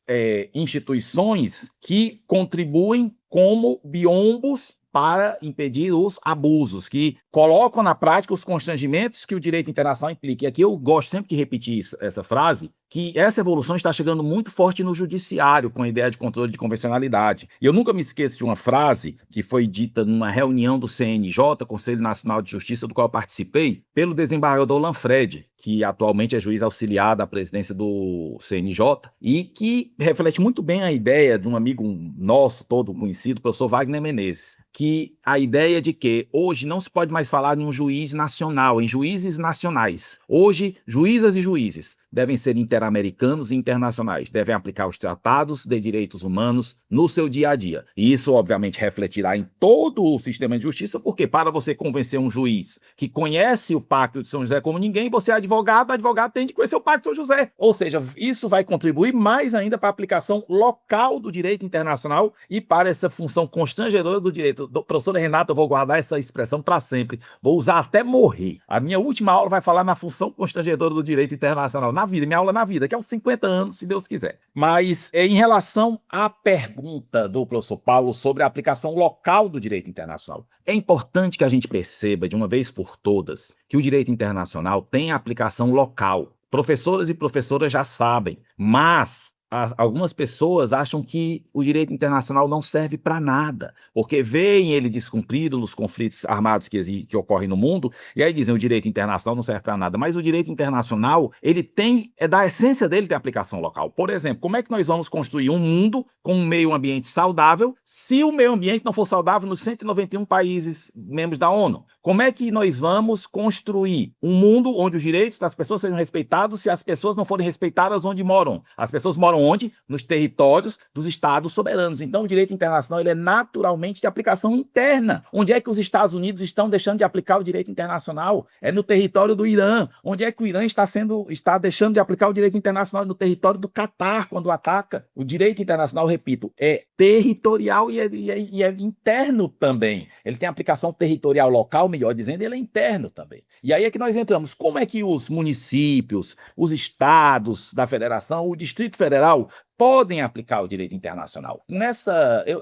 instituições que contribuem como biombos para impedir os abusos, que colocam na prática os constrangimentos que o direito internacional implica. E aqui eu gosto sempre de repetir essa frase, que essa evolução está chegando muito forte no judiciário, com a ideia de controle de convencionalidade. E eu nunca me esqueço de uma frase que foi dita numa reunião do CNJ, Conselho Nacional de Justiça, do qual eu participei, pelo desembargador Lanfred, que atualmente é juiz auxiliar da presidência do CNJ, e que reflete muito bem a ideia de um amigo nosso, todo conhecido, o professor Wagner Menezes, que a ideia de que hoje não se pode mais falar em um juiz nacional, em juízes nacionais. Hoje, juízas e juízes devem ser interamericanos e internacionais, devem aplicar os tratados de direitos humanos no seu dia a dia. E isso, obviamente, refletirá em todo o sistema de justiça, porque para você convencer um juiz que conhece o Pacto de São José como ninguém, você é advogado tem de conhecer o Pacto de São José. Ou seja, isso vai contribuir mais ainda para a aplicação local do direito internacional e para essa função constrangedora do direito. Professora Renata, eu vou guardar essa expressão para sempre, vou usar até morrer. A minha última aula vai falar na função constrangedora do direito internacional, na vida, minha aula na vida, que é uns 50 anos, se Deus quiser. Mas em relação à pergunta do professor Paulo sobre a aplicação local do direito internacional, é importante que a gente perceba de uma vez por todas que o direito internacional tem aplicação local. Professoras e professoras já sabem, mas algumas pessoas acham que o direito internacional não serve para nada, porque veem ele descumprido nos conflitos armados que ocorrem no mundo, e aí dizem o direito internacional não serve para nada. Mas o direito internacional, ele tem, da essência dele, tem aplicação local. Por exemplo, como é que nós vamos construir um mundo com um meio ambiente saudável se o meio ambiente não for saudável nos 191 países membros da ONU? Como é que nós vamos construir um mundo onde os direitos das pessoas sejam respeitados se as pessoas não forem respeitadas onde moram? As pessoas moram onde? Nos territórios dos estados soberanos. Então, o direito internacional ele é naturalmente de aplicação interna. Onde é que os Estados Unidos estão deixando de aplicar o direito internacional? É no território do Irã. Onde é que o Irã está deixando de aplicar o direito internacional? No território do Catar, quando ataca. O direito internacional, repito, é territorial e é interno também. Ele tem aplicação territorial local, melhor dizendo, ele é interno também. E aí é que nós entramos. Como é que os municípios, os estados da federação, o Distrito Federal podem aplicar o direito internacional?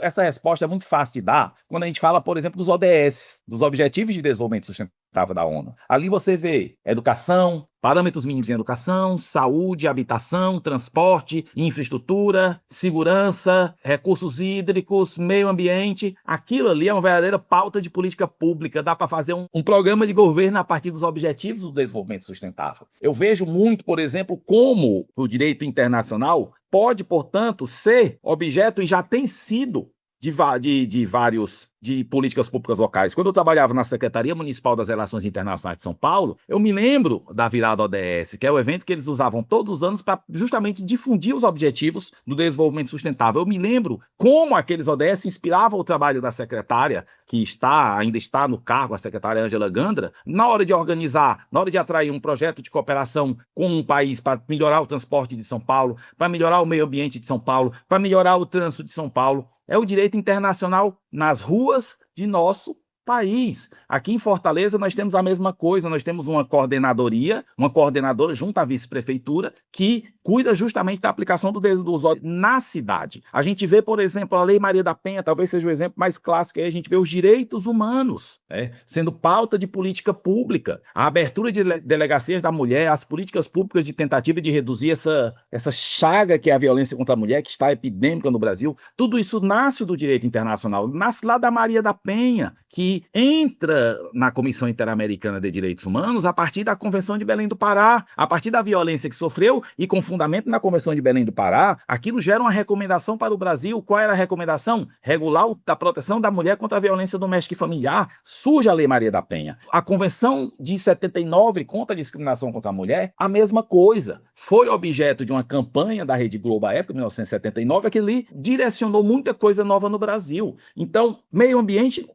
Essa resposta é muito fácil de dar quando a gente fala, por exemplo, dos ODS, dos Objetivos de Desenvolvimento Sustentável da ONU. Ali você vê educação, parâmetros mínimos em educação, saúde, habitação, transporte, infraestrutura, segurança, recursos hídricos, meio ambiente. Aquilo ali é uma verdadeira pauta de política pública. Dá para fazer um programa de governo a partir dos Objetivos do Desenvolvimento Sustentável. Eu vejo muito, por exemplo, como o direito internacional pode, portanto, ser objeto e já tem sido de políticas públicas locais. Quando eu trabalhava na Secretaria Municipal das Relações Internacionais de São Paulo, eu me lembro da virada ODS, que é o evento que eles usavam todos os anos para justamente difundir os objetivos do desenvolvimento sustentável. Eu me lembro como aqueles ODS inspiravam o trabalho da secretária, que ainda está no cargo, a secretária Ângela Gandra, na hora de organizar, na hora de atrair um projeto de cooperação com um país para melhorar o transporte de São Paulo, para melhorar o meio ambiente de São Paulo, para melhorar o trânsito de São Paulo. É o direito internacional nas ruas de nosso país. Aqui em Fortaleza nós temos a mesma coisa, nós temos uma coordenadora junto à vice-prefeitura que cuida justamente da aplicação dos na cidade. A gente vê, por exemplo, a Lei Maria da Penha, talvez seja o exemplo mais clássico, aí a gente vê os direitos humanos sendo pauta de política pública, a abertura de delegacias da mulher, as políticas públicas de tentativa de reduzir essa chaga que é a violência contra a mulher, que está epidêmica no Brasil. Tudo isso nasce do direito internacional, nasce lá da Maria da Penha, que entra na Comissão Interamericana de Direitos Humanos a partir da Convenção de Belém do Pará, a partir da violência que sofreu e com fundamento na Convenção de Belém do Pará, aquilo gera uma recomendação para o Brasil. Qual era a recomendação? Regular a proteção da mulher contra a violência doméstica e familiar. Surge a Lei Maria da Penha. A Convenção de 79 contra a discriminação contra a mulher, a mesma coisa. Foi objeto de uma campanha da Rede Globo à época, em 1979, que ali direcionou muita coisa nova no Brasil. Então, meio ambiente,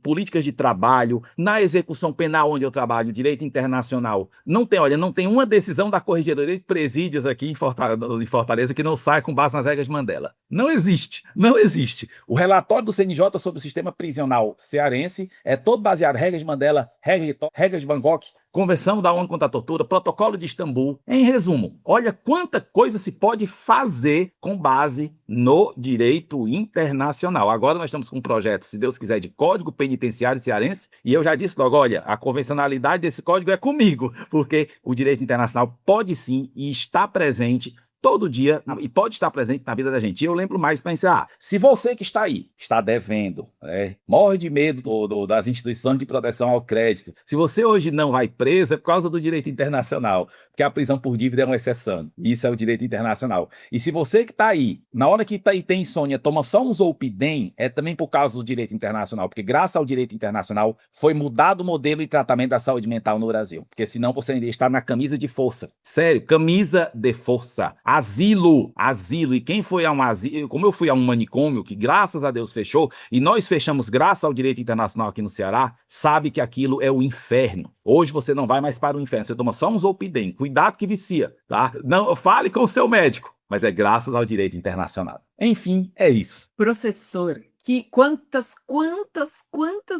políticas de trabalho, na execução penal onde eu trabalho, direito internacional, não tem uma decisão da Corregedoria de Presídios aqui em Fortaleza que não sai com base nas regras de Mandela. Não existe. O relatório do CNJ sobre o sistema prisional cearense é todo baseado em regras de Mandela, regras de Bangkok, Convenção da ONU contra a Tortura, Protocolo de Istambul. Em resumo, olha quanta coisa se pode fazer com base no direito internacional. Agora nós estamos com um projeto, se Deus quiser, de Código Penitenciário Cearense, e eu já disse logo, olha, a convencionalidade desse código é comigo, porque o direito internacional pode sim e está presente todo dia e pode estar presente na vida da gente. E eu lembro mais para encerrar. Se você que está aí, está devendo, morre de medo das instituições de proteção ao crédito, se você hoje não vai preso, é por causa do direito internacional, porque a prisão por dívida é uma exceção. Isso é o direito internacional. E se você que está aí, na hora que tem insônia, toma só um Zolpidem, é também por causa do direito internacional, porque graças ao direito internacional foi mudado o modelo de tratamento da saúde mental no Brasil, porque senão você ainda está na camisa de força. Sério, camisa de força. Asilo. E quem foi a um asilo, como eu fui a um manicômio, que graças a Deus fechou, e nós fechamos graças ao direito internacional aqui no Ceará, sabe que aquilo é o inferno. Hoje você não vai mais para o inferno, você toma só um Zolpidem, cuidado que vicia, tá? Não, fale com o seu médico, mas é graças ao direito internacional. Enfim, é isso. Professor, que quantas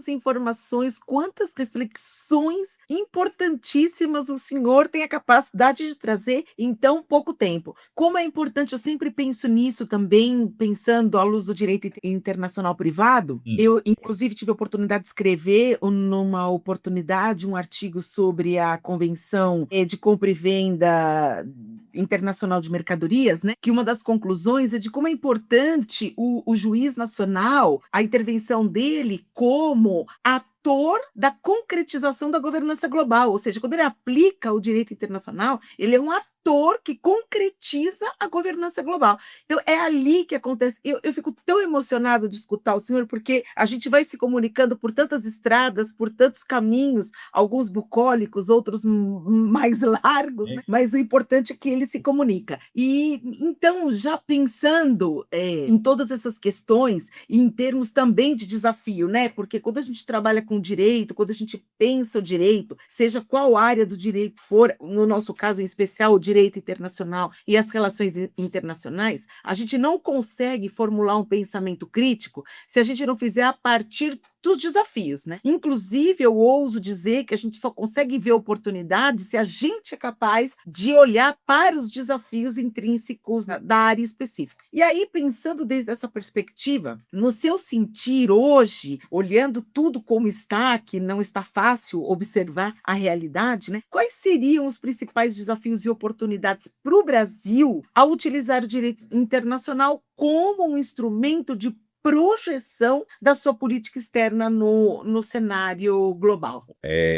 informações, quantas reflexões importantíssimas o senhor tem a capacidade de trazer em tão pouco tempo. Como é importante, eu sempre penso nisso também, pensando à luz do direito internacional privado. Eu, inclusive, tive a oportunidade de escrever, numa oportunidade, um artigo sobre a Convenção de Compra e Venda Internacional de Mercadorias, né? Que uma das conclusões é de como é importante o juiz nacional, a intervenção dele como ator da concretização da governança global, ou seja, quando ele aplica o direito internacional, ele é um ator que concretiza a governança global. Então, é ali que acontece. Eu fico tão emocionada de escutar o senhor, porque a gente vai se comunicando por tantas estradas, por tantos caminhos, alguns bucólicos, outros mais largos, né? Mas o importante é que ele se comunica. E, então, já pensando em todas essas questões, e em termos também de desafio, né? Porque quando a gente trabalha com direito, quando a gente pensa o direito, seja qual área do direito for, no nosso caso em especial, o direito internacional e as relações internacionais, a gente não consegue formular um pensamento crítico se a gente não fizer a partir dos desafios, né? Inclusive, eu ouso dizer que a gente só consegue ver oportunidades se a gente é capaz de olhar para os desafios intrínsecos da área específica. E aí, pensando desde essa perspectiva, no seu sentir hoje, olhando tudo como está, que não está fácil observar a realidade, né? Quais seriam os principais desafios e oportunidades para o Brasil ao utilizar o direito internacional como um instrumento de projeção da sua política externa no cenário global?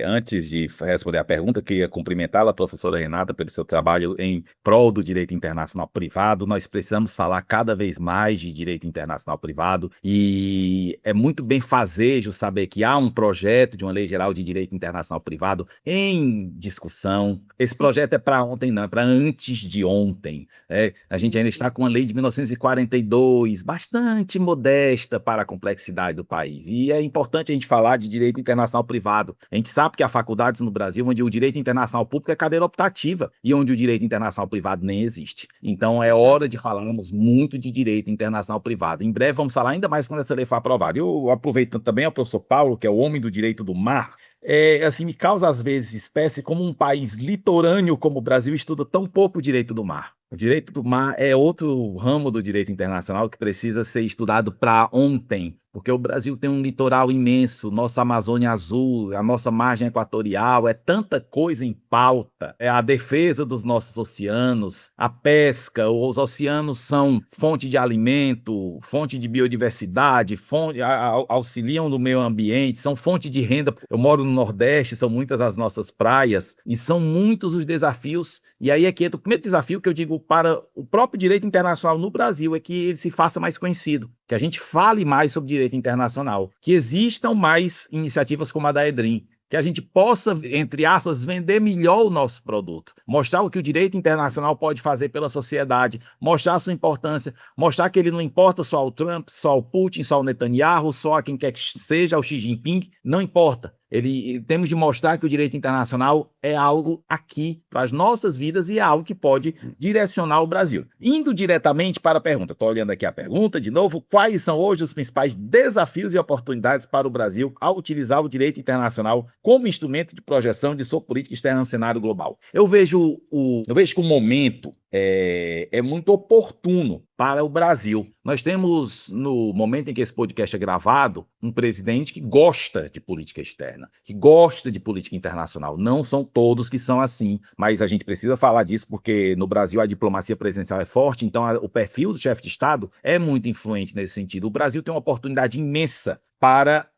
Antes de responder a pergunta, queria cumprimentá-la, professora Renata, pelo seu trabalho em prol do direito internacional privado. Nós precisamos falar cada vez mais de direito internacional privado e é muito benfazejo saber que há um projeto de uma lei geral de direito internacional privado em discussão. Esse projeto é para ontem, não, é para antes de ontem. A gente ainda está com uma lei de 1942, bastante modesta para a complexidade do país. E é importante a gente falar de direito internacional privado. A gente sabe que há faculdades no Brasil onde o direito internacional público é cadeira optativa e onde o direito internacional privado nem existe. Então é hora de falarmos muito de direito internacional privado. Em breve vamos falar ainda mais quando essa lei for aprovada. Eu aproveito também ao professor Paulo, que é o homem do direito do mar. Assim, me causa às vezes espécie como um país litorâneo como o Brasil estuda tão pouco o direito do mar. O direito do mar é outro ramo do direito internacional que precisa ser estudado para ontem, porque o Brasil tem um litoral imenso, nossa Amazônia Azul, a nossa margem equatorial, é tanta coisa em pauta. É a defesa dos nossos oceanos, a pesca, os oceanos são fonte de alimento, fonte de biodiversidade, auxiliam no meio ambiente, são fonte de renda. Eu moro no Nordeste, são muitas as nossas praias e são muitos os desafios. E aí é que entra o primeiro desafio que eu digo para o próprio direito internacional no Brasil, é que ele se faça mais conhecido, que a gente fale mais sobre direito internacional, que existam mais iniciativas como a da EDRIM, que a gente possa, entre aspas, vender melhor o nosso produto, mostrar o que o direito internacional pode fazer pela sociedade, mostrar a sua importância, mostrar que ele não importa só ao Trump, só ao Putin, só ao Netanyahu, só a quem quer que seja, ao Xi Jinping, não importa. Temos de mostrar que o direito internacional é algo aqui para as nossas vidas e é algo que pode direcionar o Brasil. Indo diretamente para a pergunta, estou olhando aqui a pergunta de novo, quais são hoje os principais desafios e oportunidades para o Brasil ao utilizar o direito internacional como instrumento de projeção de sua política externa no cenário global? Eu vejo que o momento é muito oportuno para o Brasil. Nós temos, no momento em que esse podcast é gravado, um presidente que gosta de política externa, que gosta de política internacional. Não são todos que são assim, mas a gente precisa falar disso porque no Brasil a diplomacia presidencial é forte, então o perfil do chefe de Estado é muito influente nesse sentido. O Brasil tem uma oportunidade imensa para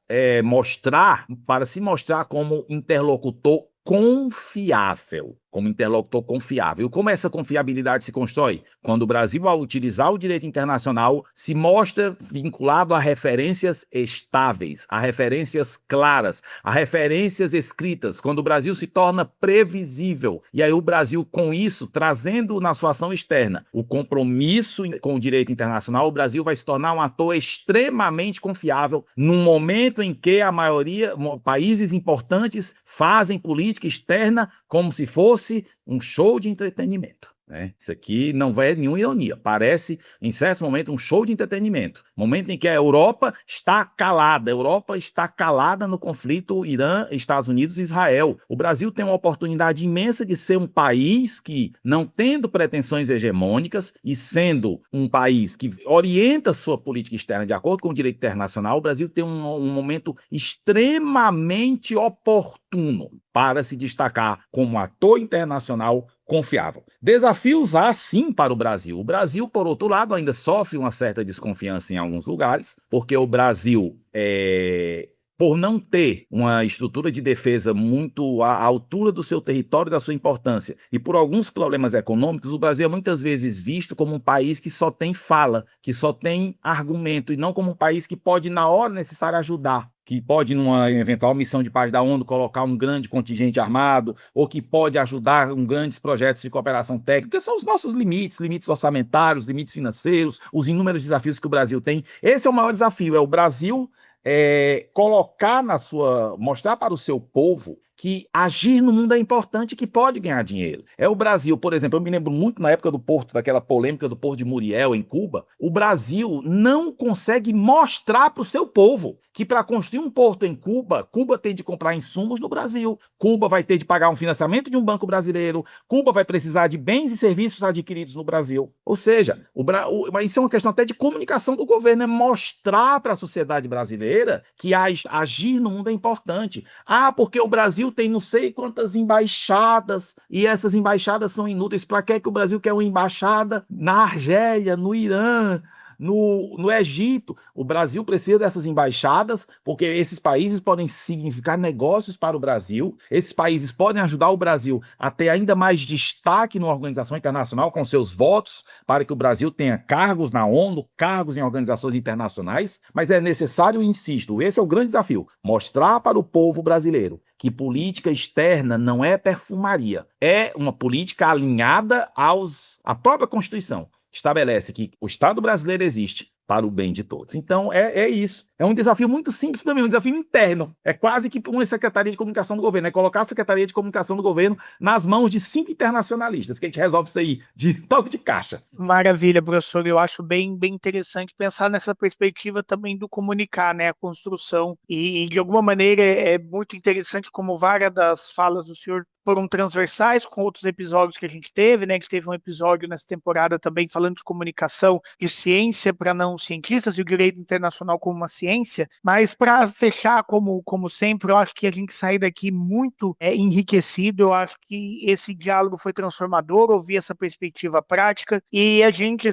se mostrar como interlocutor confiável. E como essa confiabilidade se constrói? Quando o Brasil, ao utilizar o direito internacional, se mostra vinculado a referências estáveis, a referências claras, a referências escritas, quando o Brasil se torna previsível. E aí o Brasil, com isso, trazendo na sua ação externa o compromisso com o direito internacional, o Brasil vai se tornar um ator extremamente confiável num momento em que a maioria, países importantes, fazem política externa como se fosse um show de entretenimento. né? Isso aqui não é nenhuma ironia. Parece, em certos momentos, um show de entretenimento. Momento em que a Europa está calada. A Europa está calada no conflito Irã, Estados Unidos e Israel. O Brasil tem uma oportunidade imensa de ser um país que, não tendo pretensões hegemônicas e sendo um país que orienta sua política externa de acordo com o direito internacional, o Brasil tem um momento extremamente oportuno para se destacar como ator internacional confiável. Desafios há sim para o Brasil. O Brasil, por outro lado, ainda sofre uma certa desconfiança em alguns lugares, porque o Brasil por não ter uma estrutura de defesa muito à altura do seu território e da sua importância, e por alguns problemas econômicos, o Brasil é muitas vezes visto como um país que só tem fala, que só tem argumento, e não como um país que pode, na hora necessária, ajudar, que pode, numa eventual missão de paz da ONU, colocar um grande contingente armado, ou que pode ajudar em grandes projetos de cooperação técnica, que são os nossos limites, limites orçamentários, limites financeiros, os inúmeros desafios que o Brasil tem. Esse é o maior desafio, é o Brasil colocar mostrar para o seu povo que agir no mundo é importante e que pode ganhar dinheiro. É o Brasil, por exemplo, eu me lembro muito na época do Porto, daquela polêmica do Porto de Muriel, em Cuba, o Brasil não consegue mostrar para o seu povo que para construir um porto em Cuba, Cuba tem de comprar insumos no Brasil, Cuba vai ter de pagar um financiamento de um banco brasileiro, Cuba vai precisar de bens e serviços adquiridos no Brasil. Ou seja, mas isso é uma questão até de comunicação do governo, é mostrar para a sociedade brasileira que agir no mundo é importante. Porque o Brasil tem não sei quantas embaixadas e essas embaixadas são inúteis. Para que o Brasil quer uma embaixada na Argélia, no Irã, no Egito? O Brasil precisa dessas embaixadas porque esses países podem significar negócios para o Brasil, esses países podem ajudar o Brasil a ter ainda mais destaque na organização internacional com seus votos, para que o Brasil tenha cargos na ONU, cargos em organizações internacionais, mas é necessário, insisto, esse é o grande desafio, mostrar para o povo brasileiro que política externa não é perfumaria, é uma política alinhada à própria Constituição. Estabelece que o Estado brasileiro existe para o bem de todos. Então, é isso. É um desafio muito simples também, um desafio interno. É quase que uma Secretaria de Comunicação do governo. É colocar a Secretaria de Comunicação do governo nas mãos de 5 internacionalistas, que a gente resolve isso aí de toque de caixa. Maravilha, professor. Eu acho bem interessante pensar nessa perspectiva também do comunicar, né, a construção. E de alguma maneira, é muito interessante como várias das falas do senhor foram transversais com outros episódios que a gente teve, né? A gente teve um episódio nessa temporada também falando de comunicação e ciência para não cientistas e o direito internacional como uma ciência. Mas para fechar, como sempre, eu acho que a gente sai daqui muito enriquecido. Eu acho que esse diálogo foi transformador, ouvir essa perspectiva prática. E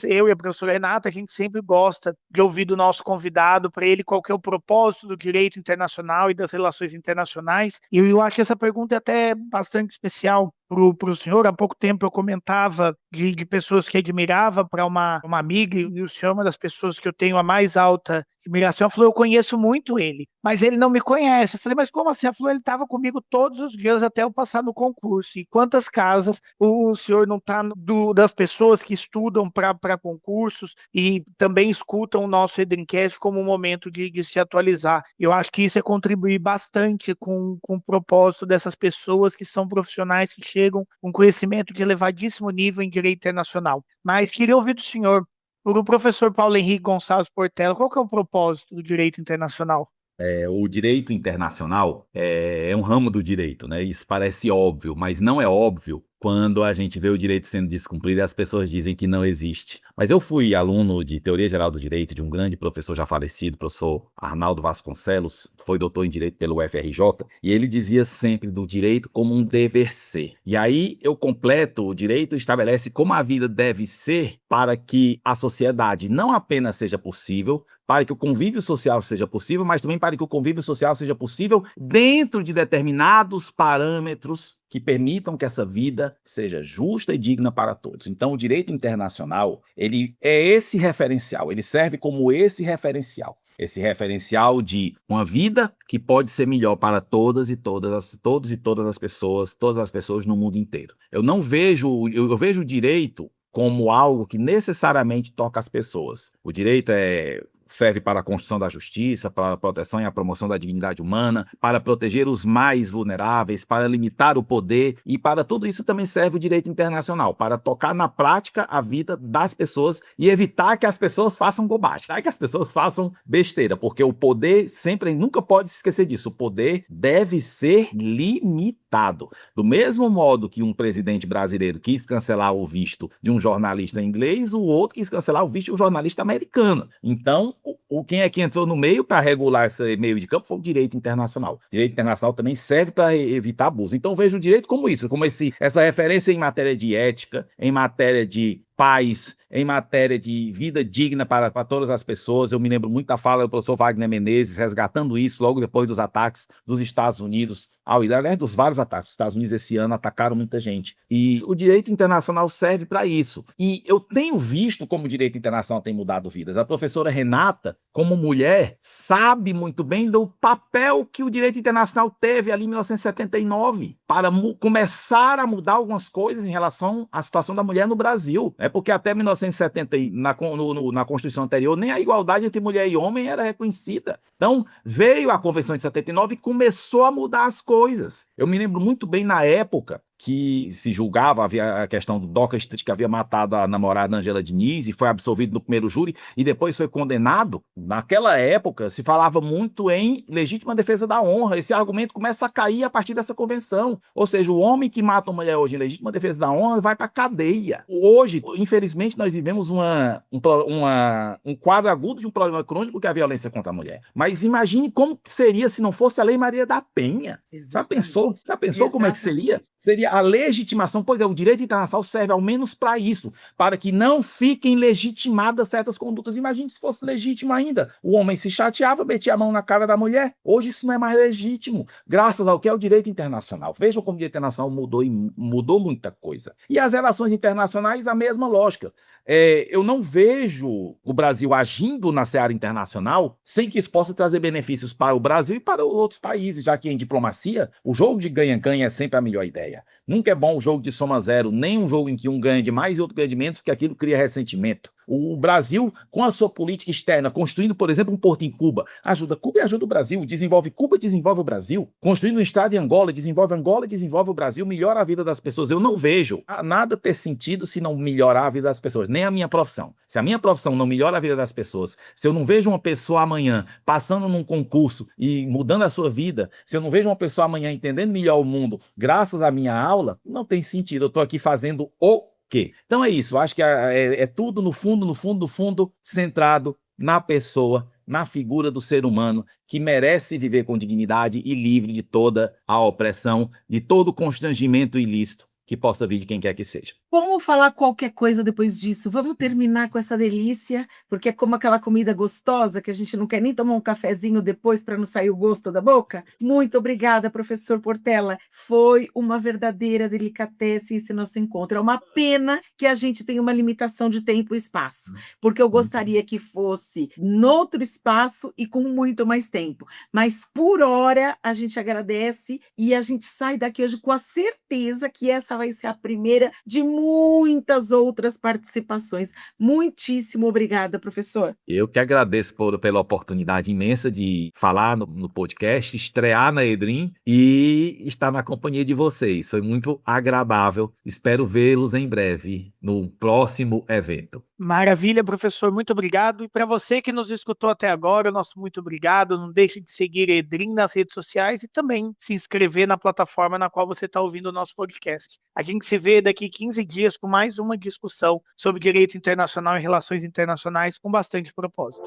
eu e a professora Renata, a gente sempre gosta de ouvir do nosso convidado, para ele, qual que é o propósito do direito internacional e das relações internacionais. E eu acho que essa pergunta é até bastante especial para o senhor. Há pouco tempo eu comentava de pessoas que admirava para uma amiga, e o senhor é uma das pessoas que eu tenho a mais alta admiração. Ela falou, eu conheço muito ele, mas ele não me conhece. Eu falei, mas como assim? Ela falou, ele estava comigo todos os dias até eu passar no concurso. E quantas casas o senhor não está das pessoas que estudam para concursos e também escutam o nosso Edreamcast como um momento de se atualizar. Eu acho que isso é contribuir bastante com o propósito dessas pessoas que são profissionais que chegam com conhecimento de elevadíssimo nível em direito internacional. Mas queria ouvir do senhor, o professor Paulo Henrique Gonçalves Portela, qual que é o propósito do direito internacional? O direito internacional é um ramo do direito, né? Isso parece óbvio, mas não é óbvio quando a gente vê o direito sendo descumprido e as pessoas dizem que não existe. Mas eu fui aluno de Teoria Geral do Direito de um grande professor já falecido, professor Arnaldo Vasconcelos, foi doutor em Direito pelo UFRJ, e ele dizia sempre do direito como um dever ser. E aí eu completo, o direito estabelece como a vida deve ser para que a sociedade não apenas seja possível, para que o convívio social seja possível, mas também para que o convívio social seja possível dentro de determinados parâmetros que permitam que essa vida seja justa e digna para todos. Então, o direito internacional, ele é esse referencial, ele serve como esse referencial de uma vida que pode ser melhor para todos e todas as pessoas no mundo inteiro. Eu vejo o direito como algo que necessariamente toca as pessoas. O direito serve para a construção da justiça, para a proteção e a promoção da dignidade humana, para proteger os mais vulneráveis, para limitar o poder, e para tudo isso também serve o direito internacional, para tocar na prática a vida das pessoas e evitar que as pessoas façam bobagem, que as pessoas façam besteira, porque o poder sempre, nunca pode se esquecer disso, o poder deve ser limitado. Do mesmo modo que um presidente brasileiro quis cancelar o visto de um jornalista inglês, o outro quis cancelar o visto de um jornalista americano. Então, quem é que entrou no meio para regular esse meio de campo foi o direito internacional. O direito internacional também serve para evitar abuso. Então, vejo o direito como isso, como essa referência em matéria de ética, em matéria de paz, em matéria de vida digna para todas as pessoas. Eu me lembro muito da fala do professor Wagner Menezes, resgatando isso logo depois dos ataques dos Estados Unidos ao Iraque, aliás, dos vários ataques. Os Estados Unidos esse ano atacaram muita gente. E o direito internacional serve para isso. E eu tenho visto como o direito internacional tem mudado vidas. A professora Renata, como mulher, sabe muito bem do papel que o direito internacional teve ali em 1979 para começar a mudar algumas coisas em relação à situação da mulher no Brasil. Porque até 1970, na Constituição anterior, nem a igualdade entre mulher e homem era reconhecida. Então, veio a Convenção de 79 e começou a mudar as coisas. Eu me lembro muito bem na época que se julgava, havia a questão do Doca Street, que havia matado a namorada Angela Diniz e foi absolvido no primeiro júri e depois foi condenado. Naquela época se falava muito em legítima defesa da honra. Esse argumento começa a cair a partir dessa convenção. Ou seja, o homem que mata uma mulher hoje em legítima defesa da honra vai para a cadeia. Hoje, infelizmente, nós vivemos um quadro agudo de um problema crônico que é a violência contra a mulher. Mas imagine como seria se não fosse a Lei Maria da Penha. Exatamente. Já pensou como é que seria? Seria a legitimação, pois é, o direito internacional serve ao menos para isso, para que não fiquem legitimadas certas condutas. Imagine se fosse legítimo ainda. O homem se chateava, metia a mão na cara da mulher. Hoje isso não é mais legítimo, graças ao que é o direito internacional. Vejam como o direito internacional mudou muita coisa. E as relações internacionais, a mesma lógica. Eu não vejo o Brasil agindo na seara internacional sem que isso possa trazer benefícios para o Brasil e para outros países, já que em diplomacia, o jogo de ganha-ganha é sempre a melhor ideia. Nunca é bom o jogo de soma zero, nem um jogo em que um ganha de mais e outro ganha de menos, porque aquilo cria ressentimento. O Brasil, com a sua política externa, construindo, por exemplo, um porto em Cuba, ajuda Cuba e ajuda o Brasil, desenvolve Cuba, desenvolve o Brasil, construindo um estado em Angola e desenvolve o Brasil, melhora a vida das pessoas. Eu não vejo nada ter sentido se não melhorar a vida das pessoas, nem a minha profissão. Se a minha profissão não melhora a vida das pessoas, se eu não vejo uma pessoa amanhã passando num concurso e mudando a sua vida, se eu não vejo uma pessoa amanhã entendendo melhor o mundo graças à minha aula, não tem sentido. Eu estou aqui fazendo o quê? Então é isso, eu acho que é tudo no fundo, centrado na pessoa, na figura do ser humano, que merece viver com dignidade e livre de toda a opressão, de todo o constrangimento ilícito que possa vir de quem quer que seja. Vamos falar qualquer coisa depois disso. Vamos terminar com essa delícia, porque é como aquela comida gostosa que a gente não quer nem tomar um cafezinho depois para não sair o gosto da boca. Muito obrigada, professor Portela. Foi uma verdadeira delicatesse esse nosso encontro. É uma pena que a gente tenha uma limitação de tempo e espaço, porque eu gostaria que fosse noutro espaço e com muito mais tempo. Mas por hora a gente agradece e a gente sai daqui hoje com a certeza que essa vai ser a primeira de muitas outras participações. Muitíssimo obrigada, professor. Eu que agradeço pela oportunidade imensa de falar no podcast, estrear na Edrim e estar na companhia de vocês. Foi muito agradável. Espero vê-los em breve no próximo evento. Maravilha, professor, muito obrigado. E para você que nos escutou até agora, nosso muito obrigado. Não deixe de seguir a Edrim nas redes sociais e também se inscrever na plataforma na qual você está ouvindo o nosso podcast. A gente se vê daqui 15 dias com mais uma discussão sobre direito internacional e relações internacionais com bastante propósito.